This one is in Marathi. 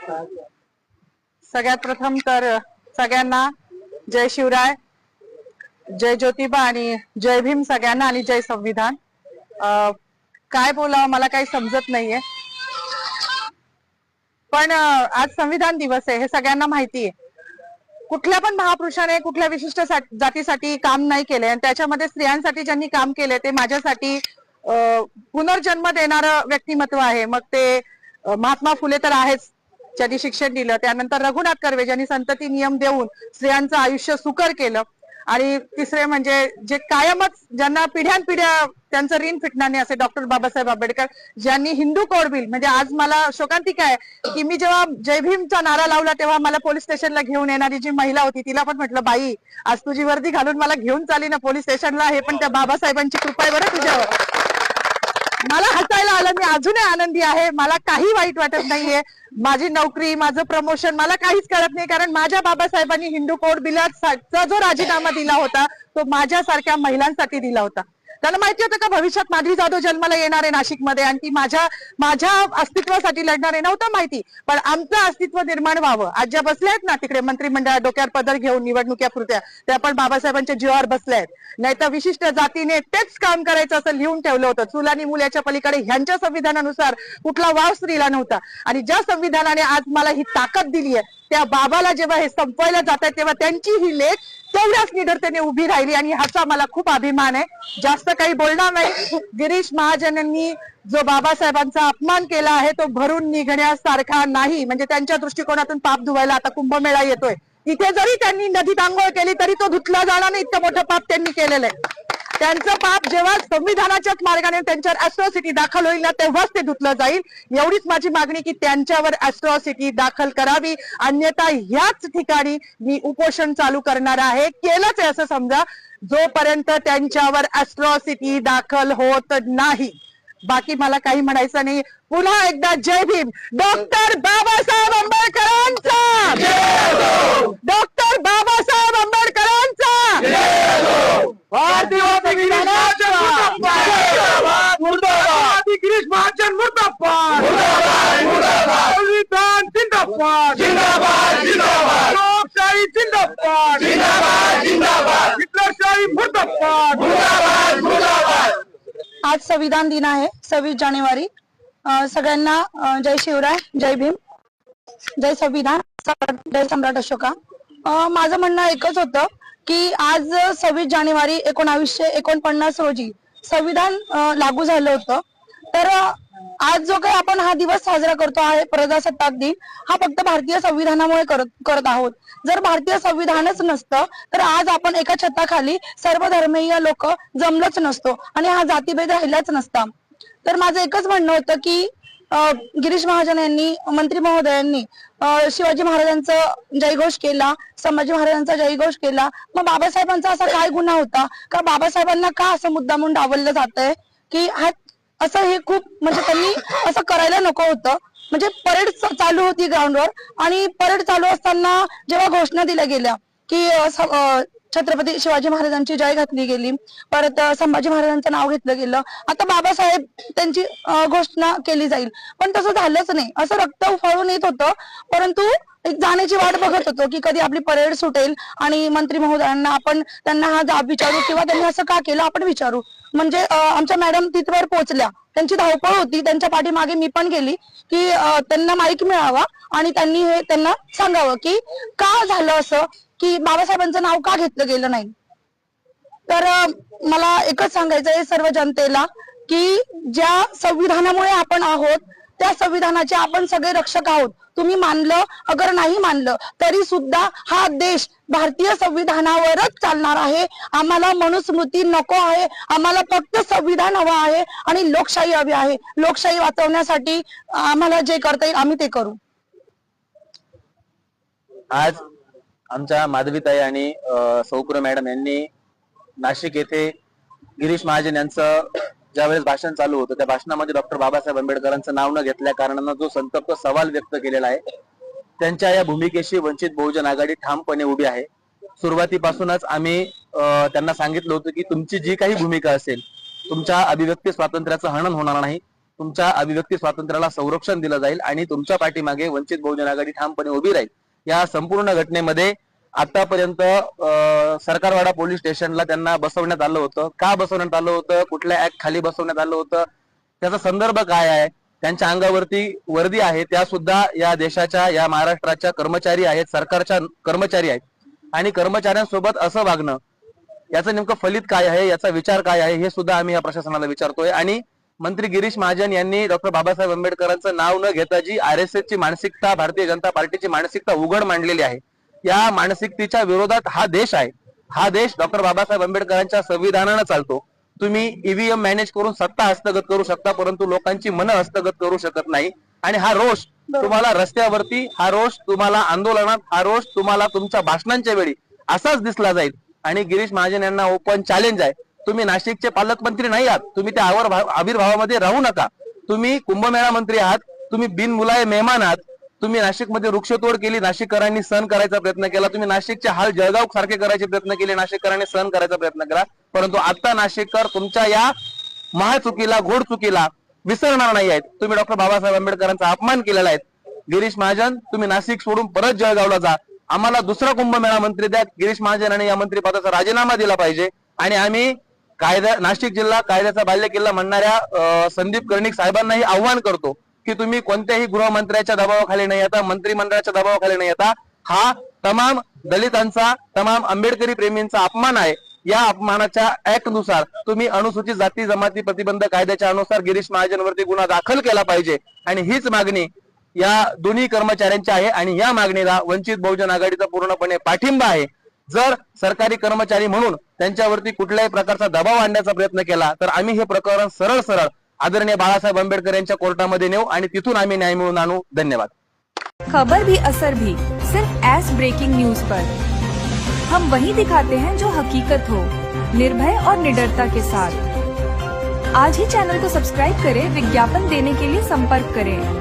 सगळ्यात प्रथम तर सगळ्यांना जय शिवराय, जय ज्योतिबा आणि जय भीम सगळ्यांना आणि जय संविधान. काय बोलावं मला काही समजत नाहीये, पण आज संविधान दिवस आहे हे सगळ्यांना माहिती आहे. कुठल्या पण महापुरुषाने कुठल्या विशिष्ट जातीसाठी काम नाही केले आणि त्याच्यामध्ये स्त्रियांसाठी ज्यांनी काम केले ते माझ्यासाठी पुनर्जन्म देणारं व्यक्तिमत्व आहे. मग ते महात्मा फुले तर आहेच, ज्यांनी शिक्षण दिलं. त्यानंतर रघुनाथ कर्वे ज्यांनी संतती नियम देऊन स्त्रियांचं आयुष्य सुकर केलं. आणि तिसरे म्हणजे जे कायमच ज्यांना पिढ्यानपिढ्या त्यांचं ऋण फिटणार नाही असे डॉक्टर बाबासाहेब आंबेडकर, ज्यांनी हिंदू कोड बिल, म्हणजे आज मला शोकांतिका आहे की मी जेव्हा जय भीमचा नारा लावला तेव्हा मला पोलीस स्टेशनला घेऊन येणारी जी महिला होती तिला पण म्हटलं, बाई आज तुझी वर्दी घालून मला घेऊन चाली ना पोलीस स्टेशनला, हे पण त्या बाबासाहेबांची कृपा आहे बरं तुझ्यावर. मला हसायला आलं, मी अजूनही आनंदी आहे, मला काही वाईट वाटत नाहीये. माझी नोकरी, माझं प्रमोशन मला काहीच कळत नाही, कारण माझ्या बाबासाहेबांनी हिंदू कोड बिलाचा जो राजीनामा दिला होता तो माझ्यासारख्या महिलांसाठी दिला होता. त्यांना माहिती होतं का भविष्यात माधवी जाधव जन्माला येणार आहे नाशिकमध्ये आणि ती माझ्या अस्तित्वासाठी लढणार आहे, नव्हतं माहिती. पण आमचं अस्तित्व निर्माण व्हावं, आज ज्या बसल्या आहेत ना तिकडे मंत्रिमंडळात डोक्यावर पदर घेऊन निवडणुक्या पुरत्या, त्या पण बाबासाहेबांच्या जीवावर बसल्या आहेत. नाही तर विशिष्ट जातीने तेच काम करायचं असं लिहून ठेवलं होतं. चूल आणि मूल याच्या पलीकडे ह्यांच्या संविधानानुसार कुठला वाव स्त्रीला नव्हता. आणि ज्या संविधानाने आज मला ही ताकद दिली आहे त्या बाबाला जेव्हा हे संपवायला जात आहे तेव्हा त्यांची ही लेख तेवढ्याच निडरतेने उभी राहिली आणि ह्याचा मला खूप अभिमान आहे. जास्त काही बोलणार नाही. गिरीश महाजनांनी जो बाबासाहेबांचा अपमान केला आहे तो भरून निघण्यासारखा नाही. म्हणजे त्यांच्या दृष्टिकोनातून पाप धुवायला आता कुंभमेळा येतोय, तिथे जरी त्यांनी नदीत आंघोळ केली तरी तो धुतला जाणार नाही, इतकं मोठं पाप त्यांनी केलेलं आहे. त्यांचं पाप जेव्हा संविधानाच्याच मार्गाने त्यांच्यावर अॅट्रॉसिटी दाखल होईल ना तेव्हाच ते धुतलं जाईल. एवढीच माझी मागणी की त्यांच्यावर अॅट्रॉसिटी दाखल करावी, अन्यथा ह्याच ठिकाणी मी उपोषण चालू करणार आहे. केलंच आहे असं समजा, जोपर्यंत त्यांच्यावर अॅट्रॉसिटी दाखल होत नाही. बाकी मला काही म्हणायचं नाही. पुन्हा एकदा जय भीम. डॉक्टर बाबासाहेब आंबेडकरांचा, डॉक्टर बाबासाहेब आंबेडकरांचा, भारतीय गिरीश महाजन मुर्दाबाद, संविधान जिंदाबाद, लोकशाही जिंदाबाद, हिटलरशाही मुर्दाबाद. आज संविधान दिन आहे, 26 जानेवारी. सगळ्यांना जय शिवराय, जय भीम, जय संविधान, जय सम्राट अशोका. माझं म्हणणं एकच होतं की आज 26 जानेवारी 1949 रोजी संविधान लागू झालं होतं. तर आज जो काही आपण हा दिवस साजरा करतो आहे प्रजासत्ताक दिन, हा फक्त भारतीय संविधानामुळे करत आहोत. जर भारतीय संविधानच नसतं तर आज आपण एका छताखाली सर्व धर्मीय लोक जमलंच नसतो आणि हा जातीभेद राहिलाच नसता. तर माझं एकच म्हणणं होतं की गिरीश महाजन यांनी, मंत्री महोदयांनी शिवाजी महाराजांचा जयघोष केला, संभाजी महाराजांचा जयघोष केला. मग बाबासाहेबांचा असा काय गुन्हा होता का बाबासाहेबांना का असं मुद्दामून डावललं जातंय की हा असं, हे खूप म्हणजे त्यांनी असं करायला नको होतं. म्हणजे परेड चालू होती ग्राउंडवर आणि परेड चालू असताना जेव्हा घोषणा दिल्या गेल्या की छत्रपती शिवाजी महाराजांची जय घातली गेली, परत संभाजी महाराजांचं नाव घेतलं गेलं, आता बाबासाहेब त्यांची घोषणा केली जाईल, पण तसं झालंच नाही. असं रक्त उफाळून येत होतं, परंतु एक जाण्याची वाट बघत होतो की कधी आपली परेड सुटेल आणि मंत्री महोदयांना आपण त्यांना हा जाब विचारू किंवा त्यांनी असं का केलं आपण विचारू. म्हणजे आमच्या मॅडम तिथवर पोहोचल्या, त्यांची धावपळ होती, त्यांच्या पाठीमागे मी पण गेली की त्यांना माईक मिळावा आणि त्यांनी हे त्यांना सांगावं की का झालं असं, की बाबासाहेबांचं नाव का घेतलं गेलं नाही. तर मला एकच सांगायचं आहे सर्व जनतेला की ज्या संविधानामुळे आपण आहोत त्या संविधानाचे आपण सगळे रक्षक आहोत. तुम्ही मानलं अगर नाही मानलं तरी सुद्धा हा देश भारतीय संविधानावरच चालणार आहे. आम्हाला मनुस्मृती नको आहे, आम्हाला फक्त संविधान हवं आहे आणि लोकशाही हवी आहे. लोकशाही वाचवण्यासाठी आम्हाला जे करता येईल आम्ही ते करू. आज आमच्या माधवीताई आणि सौकुर मॅडम यांनी नाशिक येथे गिरीश महाजन यांचं ज्यावेळेस भाषण चालू होतं त्या भाषणामध्ये डॉक्टर बाबासाहेब आंबेडकरांचं नाव न घेतल्या कारणानं जो संतप्त सवाल व्यक्त केलेला आहे, त्यांच्या या भूमिकेशी वंचित बहुजन आघाडी ठामपणे उभी आहे. सुरुवातीपासूनच आम्ही त्यांना सांगितलं होतं की तुमची जी काही भूमिका असेल, तुमच्या अभिव्यक्ती स्वातंत्र्याचं हनन होणार नाही, तुमच्या अभिव्यक्ती स्वातंत्र्याला संरक्षण दिलं जाईल आणि तुमच्या पाठीमागे वंचित बहुजन आघाडी ठामपणे उभी राहील. या संपूर्ण घटनेमध्ये आतापर्यंत सरकारवाडा पोलीस स्टेशनला त्यांना बसवण्यात आलं होतं. का बसवण्यात आलं होतं, कुठल्या ऍक्ट खाली बसवण्यात आलं होतं, त्याचा संदर्भ काय आहे, त्यांच्या अंगावरती वर्दी आहे, त्या सुद्धा या देशाच्या, या महाराष्ट्राच्या कर्मचारी आहेत, सरकारच्या कर्मचारी आहेत. आणि कर्मचाऱ्यांसोबत असं वागणं, याचं नेमकं फलित काय आहे, याचा विचार काय आहे, हे सुद्धा आम्ही या प्रशासनाला विचारतोय. आणि मंत्री गिरीश महाजन यांनी डॉक्टर बाबासाहेब आंबेडकरांचं नाव न घेता जी RSS ची मानसिकता, भारतीय जनता पार्टीची मानसिकता उघड मांडलेली आहे, या मानसिकतेच्या विरोधात हा देश आहे. हा देश डॉक्टर बाबासाहेब आंबेडकरांच्या संविधानानं चालतो. तुम्ही EVM मॅनेज करून सत्ता हस्तगत करू शकता, परंतु लोकांची मनं हस्तगत करू शकत नाही. आणि हा रोष तुम्हाला रस्त्यावरती, हा रोष तुम्हाला आंदोलनात, हा रोष तुम्हाला तुमच्या भाषणांच्या वेळी असाच दिसला जाईल. आणि गिरीश महाजन यांना ओपन चॅलेंज आहे, तुम्ही नाशिकचे पालकमंत्री नाही आहात, तुम्ही त्या आविर्भावामध्ये राहू नका. तुम्ही कुंभमेळा मंत्री आहात, तुम्ही बिनमुलाय मेहमान आहात. तुम्ही नाशिकमध्ये वृक्षतोड केली, नाशिककरांनी सहन करायचा प्रयत्न केला. तुम्ही नाशिकचे हाल जळगाव सारखे करायचे प्रयत्न केले, नाशिककरांनी सहन करायचा प्रयत्न केला. परंतु आता नाशिककर तुमच्या या महाचुकीला, घोड चुकीला विसरणार नाही आहेत. तुम्ही डॉक्टर बाबासाहेब आंबेडकरांचा अपमान केलेला आहे. गिरीश महाजन, तुम्ही नाशिक सोडून परत जळगावला जा. आम्हाला दुसरा कुंभमेळा मंत्री द्या. गिरीश महाजन आणि या मंत्रिपदाचा राजीनामा दिला पाहिजे. आणि आम्ही नाशिक जिल्हा कायद्याचा बाल्यकिल्ला म्हणणाऱ्या संदीप कर्णिक साहेबांनाही आव्हान करतो की तुम्ही कोणत्याही गृहमंत्र्याच्या दबावाखाली नाही येता, मंत्रिमंडळाच्या दबावाखाली नाही येता. हा तमाम दलितांचा, तमाम आंबेडकरी प्रेमींचा अपमान आहे. या अपमानाच्या ऍक्ट नुसार तुम्ही अनुसूचित जाती जमाती प्रतिबंध कायद्याच्या अनुसार गिरीश महाजनवरती गुन्हा दाखल केला पाहिजे. आणि हीच मागणी या दोन्ही कर्मचाऱ्यांची आहे. आणि या मागणीला वंचित बहुजन आघाडीचा पूर्णपणे पाठिंबा आहे. जर सरकारी कर्मचारी म्हणून त्यांच्यावरती कुठल्याही प्रकारचा दबाव आणण्याचा प्रयत्न केला तर आम्ही हे प्रकरण सरळ सरळ आदरणीय बाळासाहेब आंबेडकर यांच्या कोर्टामध्ये नेऊ आणि तिथून आम्ही न्याय मिळवून आणू. धन्यवाद. खबर भी असर भी सिर्फ एस ब्रेकिंग न्यूज पर। हम वही दिखाते हैं जो हकीकत हो, निर्भय और निडरता के साथ। आज ही चैनल को सब्सक्राइब करें, विज्ञापन देने के लिए संपर्क करें।